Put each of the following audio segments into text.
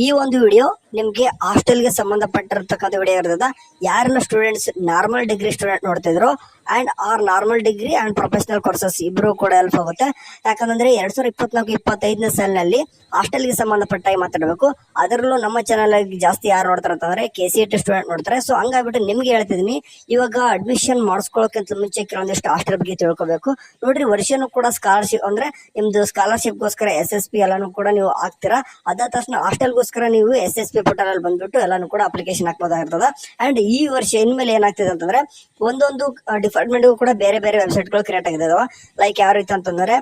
ಈ ಒಂದು ವಿಡಿಯೋ ನಿಮ್ಗೆ ಹಾಸ್ಟೆಲ್ಗೆ ಸಂಬಂಧಪಟ್ಟಿರ್ತಕ್ಕಂಥ ವಿಡಿಯೋ ಇರ್ತದ. ಯಾರೆಲ್ಲ ಸ್ಟೂಡೆಂಟ್ಸ್ ನಾರ್ಮಲ್ ಡಿಗ್ರಿ ಸ್ಟೂಡೆಂಟ್ ನೋಡ್ತಿದ್ರು and or normal degree and professional courses ಇಬ್ರು ಕೂಡ ಹೆಲ್ಪ್ ಆಗುತ್ತೆ. ಯಾಕಂದ್ರೆ 2024-25ನೇ ಸಾಲಿನಲ್ಲಿ ಹಾಸ್ಟೆಲ್ಗೆ ಸಂಬಂಧಪಟ್ಟಾಗಿ ಮಾತಾಡಬೇಕು. ಅದರಲ್ಲೂ ನಮ್ಮ ಚಾನಲ್ ಜಾಸ್ತಿ ಯಾರು ನೋಡ್ತಾರೆ ಅಂತಂದ್ರೆ KCET ಸ್ಟೂಡೆಂಟ್ ನೋಡ್ತಾರೆ. ಸೊ ಹಂಗಾಗ್ಬಿಟ್ಟು ನಿಮ್ಗೆ ಹೇಳ್ತಿದೀನಿ, ಇವಾಗ ಅಡ್ಮಿಷನ್ ಮಾಡಿಸ್ಕೊಳ್ಳೋಕ್ಕಿಂತ ಮುಂಚೆ ಕೆಲವೊಂದಿಷ್ಟು ಹಾಸ್ಟೆಲ್ ಬಗ್ಗೆ ತಿಳ್ಕೊಬೇಕು. ನೋಡ್ರಿ, ವರ್ಷನೂ ಕೂಡ ಸ್ಕಾಲರ್ಶಿಪ್ ಅಂದ್ರೆ ನಿಮ್ದು ಸ್ಕಾಲರ್ಶಿಪ್ಗೋಸ್ಕರ SSP ಎಲ್ಲಾನು ಕೂಡ ನೀವು ಹಾಕ್ತೀರಾ. ಅದಾದ ತಕ್ಷಣ ಹಾಸ್ಟೆಲ್ಗೋಸ್ಕರ ನೀವು SSP ಪೋರ್ಟಲ್ ಅಲ್ಲಿ ಬಂದ್ಬಿಟ್ಟು ಎಲ್ಲಾನು ಕೂಡ ಅಪ್ಲಿಕೇಶನ್ ಹಾಕ್ಬೋದಾಗಿರ್ತದ. ಅಂಡ್ ಈ ವರ್ಷ ಇನ್ಮೇಲೆ ಏನಾಗ್ತಿದೆ ಅಂತಂದ್ರೆ ಒಂದೊಂದು ಡಿಪಾರ್ಟ್ಮೆಂಟ್ ಕೂಡ ಬೇರೆ ಬೇರೆ ವೆಬ್ಸೈಟ್ಗಳು ಕ್ರಿಯೇಟ್ ಆಗಿದಾವ. ಲೈಕ್ ಯಾವ ರೀತಿ ಅಂತಂದ್ರೆ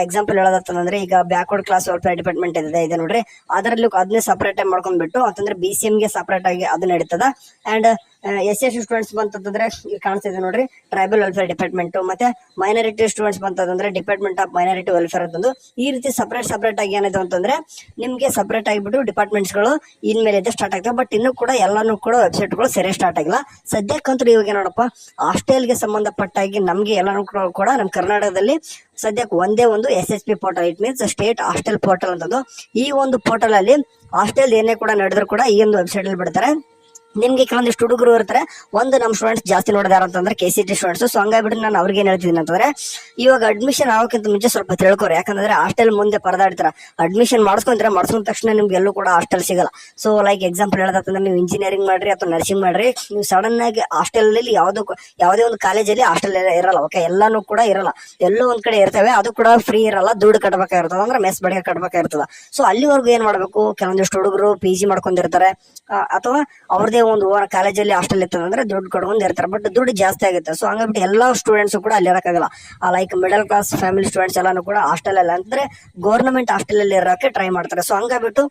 ಎಕ್ಸಾಂಪಲ್ ಹೇಳೋದಂತಂದ್ರೆ ಈಗ ಬ್ಯಾಕ್ವರ್ಡ್ ಕ್ಲಾಸ್ ವೆಲ್ಫೇರ್ ಡಿಪಾರ್ಟ್ಮೆಂಟ್ ಇದೆ ನೋಡ್ರಿ, ಅದರಲ್ಲಿ ಅದನ್ನೇ ಸಪರೇಟ್ ಆಗಿ ಮಾಡ್ಕೊಂಡ್ಬಿಟ್ಟು ಅಂತಂದ್ರೆ BCM ಗೆ ಸಪರೇಟ್ ಆಗಿ ಅದು ನಡೀತದ. ಅಂಡ್ SC ಸ್ಟೂಡೆಂಟ್ಸ್ ಬಂತಂದ್ರೆ ಕಾಣಿಸ್ತಿದೆ ನೋಡ್ರಿ, ಟ್ರೈಬಲ್ ವೆಲ್ಫೇರ್ ಡಿಪಾರ್ಟ್ಮೆಂಟ್. ಮತ್ತೆ ಮೈನಾರಿಟಿ ಸ್ಟೂಡೆಂಟ್ಸ್ ಬಂತಂದ್ರೆ ಡಿಪಾರ್ಟ್ಮೆಂಟ್ ಆಫ್ ಮೈನಾರಿಟಿ ವೆಲ್ಫೇರ್ ಅಂತಂದು ಈ ರೀತಿ ಸಪರೇಟ್ ಆಗಿ ಏನಿದೆ ಅಂತಂದ್ರೆ ನಿಮ್ಗೆ ಸಪರೇಟ್ ಆಗಿಬಿಟ್ಟು ಡಿಪಾರ್ಟ್ಮೆಂಟ್ಸ್ ಗಳು ಇನ್ಮೇಲೆ ಸ್ಟಾರ್ಟ್ ಆಗ್ತವೆ. ಬಟ್ ಇನ್ನೂ ಕೂಡ ಎಲ್ಲಾನು ಕೂಡ ವೆಬ್ಸೈಟ್ ಗಳು ಸರಿ ಸ್ಟಾರ್ಟ್ ಆಗಿಲ್ಲ ಸದ್ಯಕ್ಕಂತೂ. ಇವಾಗ ನೋಡಪ್ಪ, ಹಾಸ್ಟೆಲ್ಗೆ ಸಂಬಂಧಪಟ್ಟಾಗಿ ನಮ್ಗೆ ಎಲ್ಲಾನು ಕೂಡ ನಮ್ಮ ಕರ್ನಾಟಕದಲ್ಲಿ ಸದ್ಯಕ್ಕೆ ಒಂದೇ ಒಂದು SSP portal, it means state hostel portal ಅಂತದ್ದು. ಈ ಒಂದು ಪೋರ್ಟಲ್ ಅಲ್ಲಿ ಹಾಸ್ಟೆಲ್ ಏನೇ ಕೂಡ ನಡೆದ್ರು ಕೂಡ ಈ ಒಂದು ವೆಬ್ಸೈಟ್ ಅಲ್ಲಿ ಬಿಡ್ತಾರೆ. ನಿಮ್ಗೆ ಕೆಲವೊಂದಿಷ್ಟು ಹುಡುಗರು ಇರ್ತಾರೆ, ಒಂದು ನಮ್ಮ ಸ್ಟೂಡೆಂಟ್ಸ್ ಜಾಸ್ತಿ ನೋಡಿದಾರ ಅಂತಂದ್ರೆ KCET ಸ್ಟೂಡೆಂಟ್ಸ್. ಸೊ ಹಂಗಾಗ್ಬಿಟ್ಟು ನಾನು ಅವ್ರಿಗೆ ಏನ್ ಹೇಳ್ತಿದ್ದೀನಿ ಅಂತಂದ್ರೆ, ಇವಾಗ ಅಡ್ಮಿಷನ್ ಆಗೋಕ್ಕಿಂತ ಮುಂಚೆ ಸ್ವಲ್ಪ ತಿಳ್ಕೊರಿ. ಯಾಕಂದ್ರೆ ಹಾಸ್ಟೆಲ್ ಮುಂದೆ ಪರದಾಡ್ತಾರ. ಅಡ್ಮಿಷನ್ ಮಾಡ್ಸ್ಕೊಂಡ್ ತಕ್ಷಣ ನಿಮ್ಗೆ ಎಲ್ಲೂ ಕೂಡ ಹಾಸ್ಟೆಲ್ ಸಿಗಲ್ಲ. ಸೊ ಲೈಕ್ ಎಕ್ಸಾಂಪಲ್ ಹೇಳೋದಂತಂದ್ರೆ, ನೀವು ಇಂಜಿನಿಯರಿಂಗ್ ಮಾಡ್ರಿ ಅಥವಾ ನರ್ಸಿಂಗ್ ಮಾಡ್ರಿ, ನೀವು ಸಡನ್ ಆಗಿ ಹಾಸ್ಟೆಲ್ ಅಲ್ಲಿ ಯಾವುದೇ ಒಂದು ಕಾಲೇಜಲ್ಲಿ ಹಾಸ್ಟೆಲ್ ಇರಲ್ಲ. ಓಕೆ, ಎಲ್ಲಾನು ಕೂಡ ಇರಲ್ಲ, ಎಲ್ಲೋ ಒಂದ್ ಕಡೆ ಇರ್ತವೆ. ಅದು ಕೂಡ ಫ್ರೀ ಇರಲ್ಲ, ದುಡ್ಡು ಕಟ್ಬೇಕಾಗಿರ್ತದ, ಅಂದ್ರೆ ಮೆಸ್ ಬಡಿಗೆ ಕಟ್ಬೇಕಾಗಿರ್ತದ. ಸೊ ಅಲ್ಲಿವರೆಗೂ ಏನ್ ಮಾಡ್ಬೇಕು, ಕೆಲವೊಂದಿಷ್ಟು ಹುಡುಗರು PG ಮಾಡ್ಕೊಂಡಿರ್ತಾರೆ ಅಥವಾ ಅವ್ರದೇ ಒಂದು ಓವರ್ ಕಾಲೇಜಲ್ಲಿ ಹಾಸ್ಟೆಲ್ ಇರ್ತದಂದ್ರೆ ದುಡ್ಡು ಕೊಡ್ಕೊಂಡು ಇರ್ತಾರೆ. ಬಟ್ ದುಡ್ಡು ಜಾಸ್ತಿ ಆಗುತ್ತೆ. ಸೊ ಹಂಗಾಗ್ಬಿಟ್ಟು ಎಲ್ಲಾ ಸ್ಟೂಡೆಂಟ್ಸ್ ಕೂಡ ಅಲ್ಲಿ ಇರಕ್ಕಾಗಲ್ಲ. Like middle class family students ಎಲ್ಲಾನು ಕೂಡ ಹಾಸ್ಟೆಲ್ ಅಲ್ಲಿ ಅಂದ್ರೆ ಗೌರ್ಮೆಂಟ್ ಹಾಸ್ಟೆಲ್ ಅಲ್ಲಿ ಇರೋಕೆ ಟ್ರೈ ಮಾಡ್ತಾರೆ. ಸೊ ಹಂಗಾಗ್ಬಿಟ್ಟು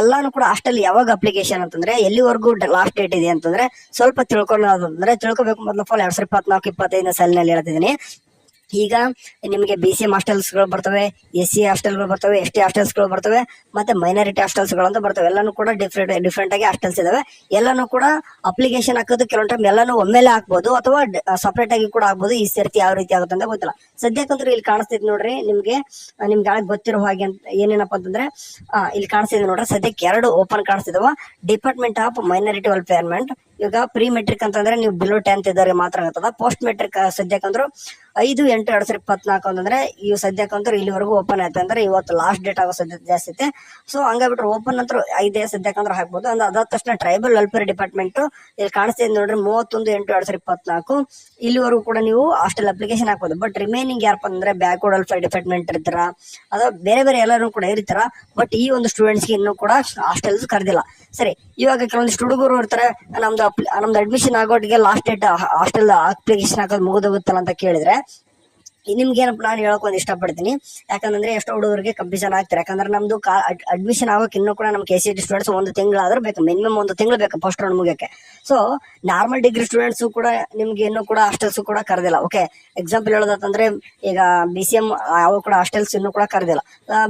ಎಲ್ಲಾನು ಕೂಡ ಹಾಸ್ಟೆಲ್ ಯಾವಾಗ ಅಪ್ಲಿಕೇಶನ್ ಅಂತಂದ್ರೆ ಎಲ್ಲಿವರೆಗೂ ಲಾಸ್ಟ್ ಡೇಟ್ ಇದೆ ಅಂತಂದ್ರೆ ಸ್ವಲ್ಪ ತಿಳ್ಕೊಬೇಕು. ಮೊದಲು 2024-25ನೇ ಸಾಲಿನಲ್ಲಿ ಹೇಳ್ತಿದ್ದೀನಿ. ಈಗ ನಿಮಗೆ BCM ಹಾಸ್ಟೆಲ್ಸ್ ಗಳು ಬರ್ತವೆ, SC ಹಾಸ್ಟೆಲ್ ಗಳು ಬರ್ತವೆ, ST ಹಾಸ್ಟೆಲ್ಸ್ ಗಳು ಬರ್ತವೆ, ಮತ್ತೆ ಮೈನಾರಿಟಿ ಹಾಸ್ಟೆಲ್ಸ್ ಗಳು ಅಂತ ಬರ್ತವೆ. ಎಲ್ಲಾನು ಕೂಡ ಡಿಫ್ರೆಂಟ್ ಆಗಿ ಹಾಸ್ಟೆಲ್ಸ್ ಇದಾವೆ. ಎಲ್ಲಾನು ಕೂಡ ಅಪ್ಲಿಕೇಶನ್ ಹಾಕೋದು ಕೆಲವೊಂದು ಟೈಮ್ ಎಲ್ಲಾನು ಒಮ್ಮೆಲೆ ಹಾಕ್ಬೋದು ಅಥವಾ ಸಪರೇಟ್ ಆಗಿ ಕೂಡ ಹಾಕ್ಬೋದು. ಈ ಸರ್ತಿ ಯಾವ ರೀತಿ ಆಗುತ್ತೆ ಅಂತ ಗೊತ್ತಿಲ್ಲ. ಸದ್ಯಕ್ಕಂತೂ ಇಲ್ಲಿ ಕಾಣಿಸ್ತೈತಿ ನೋಡ್ರಿ, ನಿಮ್ಗೆ ಗೊತ್ತಿರೋ ಹಾಗೆ ಏನೇನಪ್ಪ ಅಂತಂದ್ರೆ ಇಲ್ಲಿ ಕಾಣಿಸ್ತಿದೆ ನೋಡ್ರಿ, ಸದ್ಯಕ್ಕೆ 2 ಓಪನ್ ಕಾಣಿಸ್ತಿದಾವ. ಡಿಪಾರ್ಟ್ಮೆಂಟ್ ಆಫ್ ಮೈನಾರಿಟಿ ವೆಲ್ಫೇರ್ಮೆಂಟ್. ಈಗ ಪ್ರೀ ಮೆಟ್ರಿಕ್ ಅಂತಂದ್ರೆ ನೀವು ಬಿಲೋ 10th ಇದ್ದವ್ರಿಗೆ ಮಾತ್ರ ಆಗ್ತದ. ಪೋಸ್ಟ್ ಮೆಟ್ರಿಕ್ ಸದ್ಯಕ್ಕಂದ್ರು 5/8/2024 ಅಂತಂದ್ರೆ ಇವು ಸದ್ಯಕ್ಕಂತೂ ಇಲ್ಲಿವರೆಗೂ ಓಪನ್ ಆಯ್ತು. ಅಂದ್ರೆ ಇವತ್ತು ಲಾಸ್ಟ್ ಡೇಟ್ ಆಗೋ ಸದ್ಯ ಜಾಸ್ತಿ ಐತೆ. ಸೊ ಹಂಗಾಗ್ಬಿಟ್ರೆ ಓಪನ್ ಅಂತೂ 5 ಸದ್ಯಕ್ಕಂದ್ರೆ ಹಾಕ್ಬೋದು. ಅದಾದ ತಕ್ಷಣ ಟ್ರೈಬಲ್ ವೆಲ್ಫೇರ್ ಡಿಪಾರ್ಟ್ಮೆಂಟ್ ಇಲ್ಲಿ ಕಾಣಿಸ್ತಿದೆ ನೋಡ್ರಿ, 31/8/2024 ಇಲ್ಲಿವರೆಗೂ ಕೂಡ ನೀವು ಹಾಸ್ಟೆಲ್ ಅಪ್ಲಿಕೇಶನ್ ಹಾಕ್ಬೋದು. ಬಟ್ ರಿಮೈನಿಂಗ್ ಯಾರಪ್ಪ ಅಂದ್ರೆ ಬ್ಯಾಕ್ವರ್ಡ್ ವೆಲ್ಫೇರ್ ಡಿಪಾರ್ಟ್ಮೆಂಟ್ ಇರ್ತಾರ, ಅಥವಾ ಬೇರೆ ಬೇರೆ ಎಲ್ಲರೂ ಕೂಡ ಇರ್ತಾರ. ಬಟ್ ಈ ಒಂದು ಸ್ಟೂಡೆಂಟ್ಸ್ಗೆ ಇನ್ನೂ ಕೂಡ ಹಾಸ್ಟೆಲ್ಸ್ ಕರೆದಿಲ್ಲ. ಸರಿ, ಇವಾಗ ಕೆಲವೊಂದಿಷ್ಟು ಹುಡುಗರು ಇರ್ತಾರೆ, ನಮ್ದು ಅಡ್ಮಿಷನ್ ಆಗೋಟಿಗೆ ಲಾಸ್ಟ್ ಡೇಟ್ ಹಾಸ್ಟೆಲ್ ಅಪ್ಲಿಕೇಶನ್ ಹಾಕೋದು ಮುಗಿದೋಗುತ್ತಲ್ಲ ಅಂತ ಕೇಳಿದ್ರೆ ನಿಮ್ಗೆ ಏನಪ್ಪ ನಾನು ಹೇಳಕ್ ಒಂದು ಇಷ್ಟಪಡ್ತೀನಿ. ಯಾಕಂದ್ರೆ ಎಷ್ಟೋ ಹುಡುಗರಿಗೆ ಕನ್ಫ್ಯೂಷನ್ ಆಗ್ತಾರೆ. ಯಾಕಂದ್ರೆ ನಮ್ದು ಅಡ್ಮಿಷನ್ ಆಗೋಕೆ ಇನ್ನೂ ಕೂಡ ನಮ್ KCET ಸ್ಟೂಡೆಂಟ್ಸ್ 1 ತಿಂಗಳಾದ್ರೂ ಬೇಕು, ಮಿನಿಮಮ್ 1 ತಿಂಗಳು ಬೇಕು ಫಸ್ಟ್ ರೌಂಡ್ ಮುಗಿಯಕ್ಕೆ. ಸೊ ನಾರ್ಮಲ್ ಡಿಗ್ರಿ ಸ್ಟೂಡೆಂಟ್ಸ್ ಕೂಡ ನಿಮ್ಗೆ ಇನ್ನೂ ಕೂಡ ಹಾಸ್ಟೆಲ್ಸ್ ಕೂಡ ಕರೆದಿಲ್ಲ. ಓಕೆ, ಎಕ್ಸಾಂಪಲ್ ಹೇಳೋದಂತಂದ್ರೆ ಈಗ BCM ಯಾವ ಕೂಡ ಹಾಸ್ಟೆಲ್ಸ್ ಇನ್ನೂ ಕೂಡ ಕರೆದಿಲ್ಲ.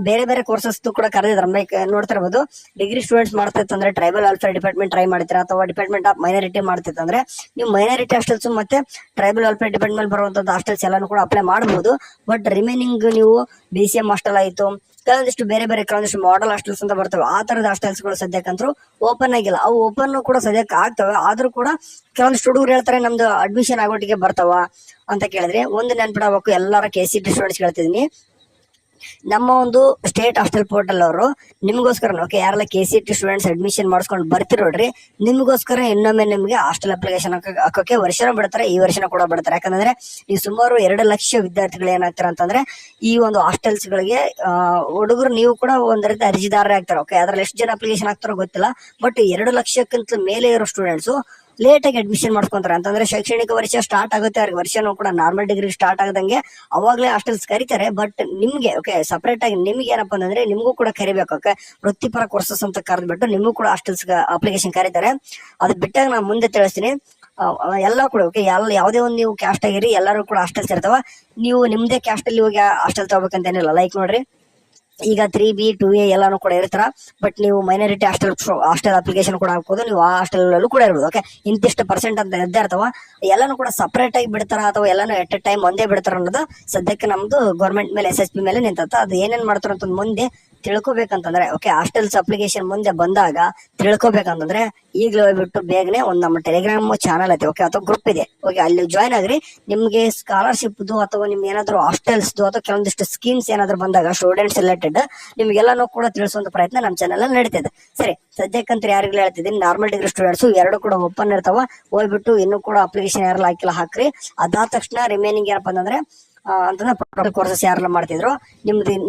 ಬೇರೆ ಬೇರೆ ಕೋರ್ಸಸ್ ಕೂಡ ಕರೆದಿದ್ದಾರೆ. ಲೈಕ್ ನೋಡ್ತಿರ್ಬೋದು, ಡಿಗ್ರಿ ಸ್ಟೂಡೆಂಟ್ಸ್ ಮಾಡ್ತಿತ್ತಂದ್ರೆ ಟ್ರೈಬಲ್ ವೆಲ್ಫೇರ್ ಡಿಪಾರ್ಟ್ಮೆಂಟ್ ಟ್ರೈ ಮಾಡ್ತೀರಾ, ಅಥವಾ ಡಿಪಾರ್ಟ್ಮೆಂಟ್ ಆಫ್ ಮೈನಾರಿಟಿ ಮಾಡ್ತಿತ್ತಂದ್ರೆ ನೀವು ಮೈನಾರಿಟಿ ಹಾಸ್ಟೆಲ್ಸ್ ಮತ್ತೆ ಟ್ರೈಬಲ್ ವೆಲ್ಫೇರ್ ಡಿಪಾರ್ಟ್ಮೆಂಟ್ ಬರುವಂತದ್ದು ಹಾಸ್ಟೆಲ್ಸ್ ಎಲ್ಲಾನು ಕೂಡ ಅಪ್ಲೈ ಮಾಡಬಹುದು. ಬಟ್ ರಿಮೈನಿಂಗ್ ನೀವು BCM ಹಾಸ್ಟೆಲ್ ಆಯ್ತು, ಕೆಲವೊಂದಿಷ್ಟು ಬೇರೆ ಕೆಲವೊಂದಿಷ್ಟು ಮಾಡೆಲ್ ಹಾಸ್ಟೆಲ್ಸ್ ಅಂತ ಬರ್ತವೆ. ಆ ತರದ ಹಾಸ್ಟೆಲ್ಸ್ ಗಳು ಸದ್ಯಕ್ಕಂತೂ ಓಪನ್ ಆಗಿಲ್ಲ. ಅವು ಓಪನ್ ಕೂಡ ಸದ್ಯಕ್ಕೆ ಆಗ್ತವೆ. ಆದ್ರೂ ಕೂಡ ಕೆಲವೊಂದಿಷ್ಟು ಹುಡುಗರು ಹೇಳ್ತಾರೆ ನಮ್ದು ಅಡ್ಮಿಷನ್ ಆಗೋಟಿಗೆ ಬರ್ತಾವ ಅಂತ ಕೇಳಿದ್ರೆ ಒಂದು ನೆನ್ಪಿಡಬೇಕು, ಎಲ್ಲಾರ KCET ಸ್ಟೂಡೆಂಟ್ಸ್ ಹೇಳ್ತಿದೀನಿ, ನಮ್ಮ ಒಂದು ಸ್ಟೇಟ್ ಹಾಸ್ಟೆಲ್ ಪೋರ್ಟಲ್ ಅವರು ನಿಮ್ಗೋಸ್ಕರ ಯಾರೆಲ್ಲ KCET ಸ್ಟೂಡೆಂಟ್ಸ್ ಅಡ್ಮಿಷನ್ ಮಾಡಿಸ್ಕೊಂಡು ಬರ್ತಿರೋಡ್ರಿ, ನಿಮ್ಗೋಸ್ಕರ ಇನ್ನೊಮ್ಮೆ ನಿಮ್ಗೆ ಹಾಸ್ಟೆಲ್ ಅಪ್ಲಿಕೇಶನ್ ಹಾಕೋಕೆ ವರ್ಷನ ಬಿಡ್ತಾರೆ. ಈ ವರ್ಷನ ಕೂಡ ಬಿಡ್ತಾರೆ. ಯಾಕಂದ್ರೆ ನೀವು ಸುಮಾರು 2 ಲಕ್ಷ ವಿದ್ಯಾರ್ಥಿಗಳು ಏನಾಗ್ತಾರ ಅಂತಂದ್ರೆ ಈ ಒಂದು ಹಾಸ್ಟೆಲ್ಸ್ ಗಳಿಗೆ ಹುಡುಗರು ನೀವು ಕೂಡ ಒಂದ್ ರೀತಿ ಅರ್ಜಿದಾರರೇ ಆಗ್ತಾರೆ. ಓಕೆ, ಅದ್ರಲ್ಲಿ ಎಷ್ಟು ಜನ ಅಪ್ಲಿಕೇಶನ್ ಹಾಕ್ತಾರೋ ಗೊತ್ತಿಲ್ಲ. ಬಟ್ 2 ಲಕ್ಷಕ್ಕಿಂತ ಮೇಲೆ ಇರೋ ಸ್ಟೂಡೆಂಟ್ಸ್ ಲೇಟ್ ಆಗಿ ಅಡ್ಮಿಷನ್ ಮಾಡ್ಕೊಂತಾರೆ. ಅಂತಂದ್ರೆ ಶೈಕ್ಷಣಿಕ ವರ್ಷ ಸ್ಟಾರ್ಟ್ ಆಗುತ್ತೆ, ಅವ್ರಿಗೆ ವರ್ಷನೂ ಕೂಡ ನಾರ್ಮಲ್ ಡಿಗ್ರಿ ಸ್ಟಾರ್ಟ್ ಆಗದಂಗೆ ಅವಾಗ್ಲೇ ಹಾಸ್ಟೆಲ್ಸ್ ಕರೀತಾರೆ. ಬಟ್ ನಿಮ್ಗೆ ಸಪರೇಟ್ ಆಗಿ ನಿಮ್ಗೆ ಏನಪ್ಪಾ ಅಂತಂದ್ರೆ ನಿಮ್ಗೂ ಕೂಡ ಕರಿಬೇಕು. ವೃತ್ತಿಪರ ಕೋರ್ಸಸ್ ಅಂತ ಕರೆದ್ಬಿಟ್ಟು ನಿಮ್ಗೂ ಕೂಡ ಹಾಸ್ಟೆಲ್ಸ್ ಅಪ್ಲಿಕೇಶನ್ ಕರೀತಾರೆ. ಅದ್ ಬಿಟ್ಟಾಗ ನಾನು ಮುಂದೆ ತಿಳಿಸ್ತೀನಿ. ಎಲ್ಲ ಕೂಡ ಯಾವುದೇ ಒಂದು ನೀವು ಕ್ಯಾಸ್ಟ್ ಆಗಿರಿ, ಎಲ್ಲರೂ ಕೂಡ ಹಾಸ್ಟೆಲ್ಸ್ ಇರ್ತಾವ. ನೀವು ನಿಮ್ದೇ ಕ್ಯಾಸ್ಟ್ ಅಲ್ಲಿ ಹೋಗಿ ಹಾಸ್ಟೆಲ್ ತಗೋಬೇಕಂತೇನಿಲ್ಲ. ಲೈಕ್ ನೋಡ್ರಿ, ಈಗ 3B 2A ಎಲ್ಲಾನು ಕೂಡ ಇರ್ತಾರ. ಬಟ್ ನೀವು ಮೈನಾರಿಟಿ ಹಾಸ್ಟೆಲ್ ಅಪ್ಲಿಕೇಶನ್ ಕೂಡ ಹಾಕೋದು, ನೀವು ಆ ಹಾಸ್ಟೆಲ್ ಅಲ್ಲೂ ಕೂಡ ಇರ್ಬೋದು. ಓಕೆ, ಇಂತಿಷ್ಟು ಪರ್ಸೆಂಟ್ ಅಂತ ಇದ್ದೇ ಇರ್ತಾವ. ಎಲ್ಲಾನು ಕೂಡ ಸಪರೇಟ್ ಆಗಿ ಬಿಡ್ತಾರ ಅಥವಾ ಎಲ್ಲಾನು ಎಟ್ ಎ ಟೈಮ್ ಒಂದೇ ಬಿಡ್ತಾರ ಅನ್ನೋದು ಸದ್ಯಕ್ಕೆ ನಮ್ದು ಗೌರ್ಮೆಂಟ್ ಮೇಲೆ SSB ಮೇಲೆ ನಿಂತ. ಅದು ಏನೇನ್ ಮಾಡ್ತಾರ ಅಂತ ಮುಂದೆ ತಿಳ್ಕೊಬೇಕಂತಂದ್ರೆ, ಓಕೆ, ಹಾಸ್ಟೆಲ್ಸ್ ಅಪ್ಲಿಕೇಶನ್ ಮುಂದೆ ಬಂದಾಗ ತಿಳ್ಕೊಬೇಕಂತಂದ್ರೆ ಈಗಲೇ ಹೋಗ್ಬಿಟ್ಟು ಬೇಗನೆ ಒಂದು ನಮ್ಮ ಟೆಲಿಗ್ರಾಮ್ ಚಾನಲ್ ಐತೆ, ಓಕೆ, ಅಥವಾ ಗ್ರೂಪ್ ಇದೆ, ಓಕೆ, ಅಲ್ಲಿ ಜಾಯ್ನ್ ಆಗ್ರಿ. ನಿಮ್ಗೆ ಸ್ಕಾಲರ್ಶಿಪ್ ಅಥವಾ ನಿಮ್ಗೆ ಏನಾದ್ರು ಹಾಸ್ಟೆಲ್ಸ್ ಅಥವಾ ಕೆಲವೊಂದಿಷ್ಟು ಸ್ಕೀಮ್ಸ್ ಏನಾದ್ರು ಬಂದಾಗ ಸ್ಟೂಡೆಂಟ್ಸ್ ರಿಲೇಟೆಡ್ ನಿಮ್ಗೆಲ್ಲಾನು ಕೂಡ ತಿಳಿಸುವಂತ ಪ್ರಯತ್ನ ನಮ್ಮ ಚಾನಲ್ ಅಲ್ಲಿ ನಡೀತಿದೆ. ಸರಿ, ಸದ್ಯಕ್ಕಂತ ಯಾರಿಗೂ ಹೇಳ್ತಿದ್ದೀನಿ, ನಾರ್ಮಲ್ ಡಿಗ್ರಿ ಸ್ಟೂಡೆಂಟ್ಸ್ ಎರಡು ಕೂಡ ಓಪನ್ ಇರ್ತಾವ. ಹೋಗ್ಬಿಟ್ಟು ಇನ್ನೂ ಕೂಡ ಅಪ್ಲಿಕೇಶನ್ ಯಾರೆಲ್ಲ ಹಾಕಿಲ್ಲ ಹಾಕ್ರಿ. ಅದಾದ ತಕ್ಷಣ ರಿಮೈನಿಂಗ್ ಏನಪ್ಪಾ ಅಂತಂದ್ರೆ ಅಂತಂದ್ರೆ ಕೋರ್ಸಸ್ ಯಾರೆಲ್ಲ ಮಾಡ್ತಿದ್ರು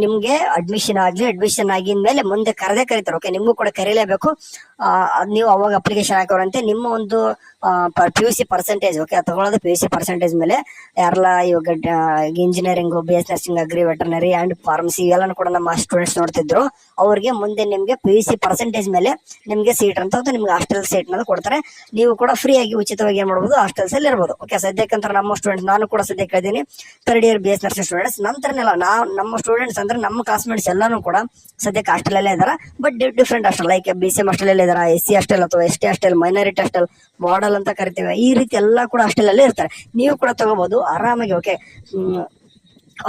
ನಿಮ್ಗೆ ಅಡ್ಮಿಷನ್ ಆಗಿದ್ಮೇಲೆ ಮುಂದೆ ಕರೆದೇ ಕರೀತಾರೆ. ಓಕೆ, ನಿಮ್ಗೂ ಕೂಡ ಕರೀಲೇಬೇಕು. ನೀವು ಅವಾಗ ಅಪ್ಲಿಕೇಶನ್ ಹಾಕೋರಂತೆ ನಿಮ್ಮ ಒಂದು PUC ಪರ್ಸೆಂಟೇಜ್, ಓಕೆ, ತಗೊಳ್ಳೋದು PUC ಪರ್ಸೆಂಟೇಜ್ ಮೇಲೆ. ಯಾರೆಲ್ಲ ಇವಾಗ engineering, BS nursing, agri, veterinary and pharmacy ಇವೆಲ್ಲನೂ ಕೂಡ ನಮ್ಮ ಸ್ಟೂಡೆಂಟ್ಸ್ ನೋಡ್ತಿದ್ರು. ಅವ್ರಿಗೆ ಮುಂದೆ ನಿಮ್ಗೆ PUC ಪರ್ಸೆಂಟೇಜ್ ಮೇಲೆ ನಿಮ್ಗೆ ಸೀಟ್ ಅಂತ ನಿಮ್ಗೆ ಹಾಸ್ಟೆಲ್ ಸೀಟ್ ನ ಕೊಡ್ತಾರೆ. ನೀವು ಕೂಡ ಫ್ರೀ ಆಗಿ ಉಚಿತವಾಗಿ ಏನ್ ಮಾಡಬಹುದು, ಹಾಸ್ಟೆಲ್ಸ್ ಅಲ್ಲಿ ಇರ್ಬೋದು. ಓಕೆ, ಸದ್ಯಕ್ಕಂತ ನಮ್ಮ ಸ್ಟೂಡೆಂಟ್ಸ್, ನಾನು ಕೂಡ ಸದ್ಯಕ್ಕೆ ಇದ್ದೀನಿ 3rd year BS nursing students. ನಂತರನೆಲ್ಲ ನಮ್ಮ ಸ್ಟೂಡೆಂಟ್ಸ್ ಅಂದ್ರೆ ನಮ್ಮ ಕ್ಲಾಸ್ಮೇಟ್ಸ್ ಎಲ್ಲಾನು ಕೂಡ ಸದ್ಯಕ್ಕೆ ಹಾಸ್ಟೆಲ್ ಅಲ್ಲೇ ಇದಾರೆ. But different hostel, like BCM hostel ಅಲ್ಲೇ ಇದಾರೆ, SC ಹಾಸ್ಟೆಲ್ ಅಥವಾ ST hostel, minority hostel, model ಅಂತ ಕರಿತೀವಿ. ಈ ರೀತಿ ಎಲ್ಲಾ ಕೂಡ ಹಾಸ್ಟೆಲ್ ಅಲ್ಲೇ ಇರ್ತಾರೆ. ನೀವು ಕೂಡ ತಗೋಬಹುದು ಆರಾಮಾಗಿ. ಓಕೆ,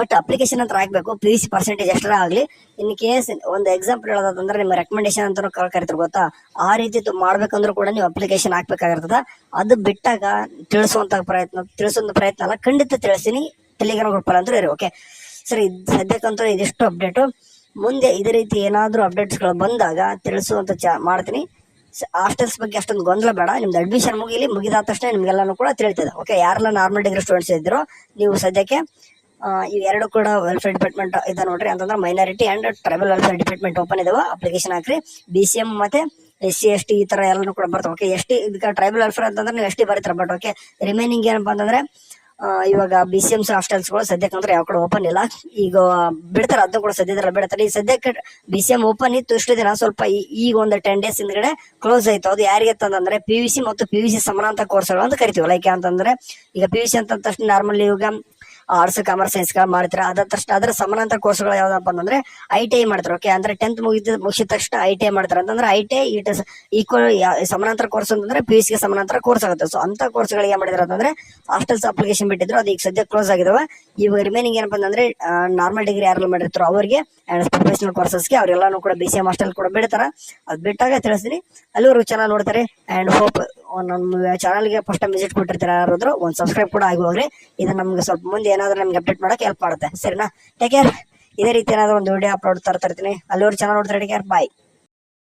ಒಟ್ಟು ಅಪ್ಲಿಕೇಶನ್ ಅಂತ ಹಾಕ್ಬೇಕು. PUC ಪರ್ಸೆಂಟೇಜ್ ಎಷ್ಟರ ಆಗ್ಲಿ. ಇನ್ ಕೇಸ್ ಒಂದು ಎಕ್ಸಾಂಪಲ್ ಹೇಳೋದಂದ್ರೆ ನಿಮ್ಮ ರೆಕಮೆಂಡೇಶನ್ ಅಂತ ಕರಿತಾರೆ ಗೊತ್ತಾ, ಆ ರೀತಿ ಮಾಡ್ಬೇಕಂದ್ರೂ ಕೂಡ ನೀವು ಅಪ್ಲಿಕೇಶನ್ ಹಾಕ್ಬೇಕಾಗಿರ್ತದ. ಅದು ಬಿಟ್ಟಾಗ ತಿಳಿಸೋ ಪ್ರಯತ್ನ ಅಲ್ಲ, ಖಂಡಿತ ತಿಳಿಸ್ತೀನಿ. ಟೆಲಿಗ್ರಾಮ್ ಗ್ರೂಪ್ ಅಲ್ಲಿ ಅಂತೂ ಇರಿ. ಓಕೆ, ಸರಿ, ಸದ್ಯಕ್ಕಂತೂ ಇದಿಷ್ಟು ಅಪ್ಡೇಟು. ಮುಂದೆ ಇದೇ ರೀತಿ ಏನಾದ್ರೂ ಅಪ್ಡೇಟ್ಸ್ ಗಳು ಬಂದಾಗ ತಿಳಿಸುವಂತ ಮಾಡ್ತೀನಿ. ಹಾಸ್ಟೆಲ್ಸ್ ಬಗ್ಗೆ ಅಷ್ಟೊಂದು ಗೊಂದಲ ಬೇಡ. ನಿಮ್ದು ಅಡ್ಮಿಷನ್ ಮುಗಿದಾದ ತಕ್ಷಣ ನಿಮ್ಗೆಲ್ಲಾನು ಕೂಡ ತಿಳಿತದೆ. ಓಕೆ, ಯಾರೆಲ್ಲ ನಾರ್ಮಲ್ ಡಿಗ್ರಿ ಸ್ಟೂಡೆಂಟ್ಸ್ ಇದ್ರು ನೀವು ಸದ್ಯಕ್ಕೆ ಇವೆರಡು ಕೂಡ ವೆಲ್ಫೇರ್ ಡಿಪಾರ್ಟ್ಮೆಂಟ್ ಇದೆ ನೋಡ್ರಿ, ಅಂತಂದ್ರೆ minority and tribal welfare department open ಇದಾವ. ಅಪ್ಲಿಕೇಶನ್ ಹಾಕ್ರಿ. BCM ಮತ್ತೆ SC ST ಈ ತರ ಎಲ್ಲಾನು ಕೂಡ ಬರ್ತಾವ. ಓಕೆ, ST ಇದಕ್ಕೆ ಟ್ರೈಬಲ್ ವೆಲ್ಫೇರ್ ಅಂತಂದ್ರೆ ನೀವು ST ಬರೀತಾರೆ. ಬಟ್ ಓಕೆ, ರಿಮೈನಿಂಗ್ ಏನಪ್ಪಾ ಅಂತಂದ್ರೆ ಇವಾಗ BCMs ಹಾಸ್ಟೆಲ್ಸ್ ಗಳು ಸದ್ಯಕ್ಕಂದ್ರೆ ಯಾವ ಕಡೆ ಓಪನ್ ಇಲ್ಲ. ಈಗ ಬಿಡ್ತಾರೆ, ಅದನ್ನು ಕೂಡ ಸದ್ಯದಲ್ಲ ಬಿಡ್ತಾರೆ. ಈ ಸದ್ಯಕ್ಕೆ BCM ಓಪನ್ ಇತ್ತು ಇಷ್ಟು ದಿನ, ಸ್ವಲ್ಪ ಈಗ ಒಂದು 10 days ಹಿಂದ್ಗಡೆ ಕ್ಲೋಸ್ ಆಯ್ತು. ಅದು ಯಾರಿಗೆ ಅಂತಂದ್ರೆ PUC ಮತ್ತು PUC ಸಮಾನಾಂತರ ಕೋರ್ಸ್ಗಳು ಅಂತ ಕರಿತೀವಿ. ಲೈಕ್ ಅಂತಂದ್ರೆ ಈಗ PUC ಅಂತ ತಕ್ಷಣ ನಾರ್ಮಲಿ ಇವಾಗ ಆರ್ಟ್ಸ್, ಕಾಮರ್ಸ್, ಸೈನ್ಸ್ ಗಳು ಮಾಡ್ತಾರೆ. ಅದ ತಕ್ಷಣ ಅದರ ಸಮಾನಾಂತರ ಕೋರ್ಸ್ಗಳು ಯಾವ್ದಪ್ಪ ಅಂತಂದ್ರೆ ITI ಮಾಡ್ತಾರೆ. ಓಕೆ, ಅಂದ್ರೆ 10th ಮುಗಿಸಿದ ತಕ್ಷಣ ITI ಮಾಡ್ತಾರೆ. ಅಂತಂದ್ರೆ ITI ಈಕ್ವಲ್ ಸಮಾನಾಂತರ ಕೋರ್ಸ್ ಅಂತಂದ್ರೆ PUC ಗೆ ಸಮಾನಾಂತರ ಕೋರ್ಸ್ ಆಗುತ್ತೆ. ಸೊ ಅಂತ ಕೋರ್ಸ್ ಗಳಿಗೆ ಏನ್ ಮಾಡಿದ್ರು ಅಂತಂದ್ರೆ ಹಾಸ್ಟೆಲ್ಸ್ ಅಪ್ಲಿಕೇಶನ್ ಬಿಟ್ಟಿದ್ರು. ಅದು ಈಗ ಸದ್ಯ ಕ್ಲೋಸ್ ಆಗಿದಾವೆ. ಇವಾಗ ರಿಮೈನಿಂಗ್ ಏನಪ್ಪ ಅಂತಂದ್ರೆ ನಾರ್ಮಲ್ ಡಿಗ್ರಿ ಯಾರೆಲ್ಲ ಮಾಡಿರ್ತಾರೋ ಅವರಿಗೆ ಅಂಡ್ ಪ್ರೊಫೆಷನಲ್ ಕೋರ್ಸಸ್ಗೆ ಅವರೆಲ್ಲಾನು ಕೂಡ BCM ಹಾಸ್ಟೆಲ್ ಕೂಡ ಬಿಡ್ತಾರ. ಅದ್ ಬಿಟ್ಟಾಗ ತಿಳಿಸ್ತೀನಿ. ಅಲ್ಲಿವರೆಗೂ ಚೆನ್ನಾಗಿ ನೋಡ್ತಾರೆ. ಅಂಡ್ ಹೋಪ್ ನಮ್ಮ ಚಾನಲ್ಗೆ ಫಸ್ಟ್ ಟೈಮ್ ವಿಸಿಟ್ ಕೊಟ್ಟಿರ್ತಾರೆ ಯಾರಾದ್ರೂ ಒಂದು ಸಬ್ಸ್ಕ್ರೈಬ್ ಕೂಡ ಆಗಿ ಹೋಗ್ರಿ. ಇದು ನಮ್ಗೆ ಸ್ವಲ್ಪ ಮುಂದೆ ಏನಾದ್ರೂ ನಮ್ಗೆ ಅಪ್ಡೇಟ್ ಮಾಡಕ್ಕೆ ಹೆಲ್ಪ್ ಮಾಡುತ್ತೆ. ಸರಿನಾ? Take care. ಇದೇ ರೀತಿ ಏನಾದ್ರು ಒಂದು ವಿಡಿಯೋ ಅಪ್ಲೋಡ್ ತರ್ತೀನಿ. ಅಲ್ಲಿವರೆಗೂ ಚೆನ್ನಾಗಿ ನೋಡ್ತಾರೆ. Take care. ಬಾಯ್.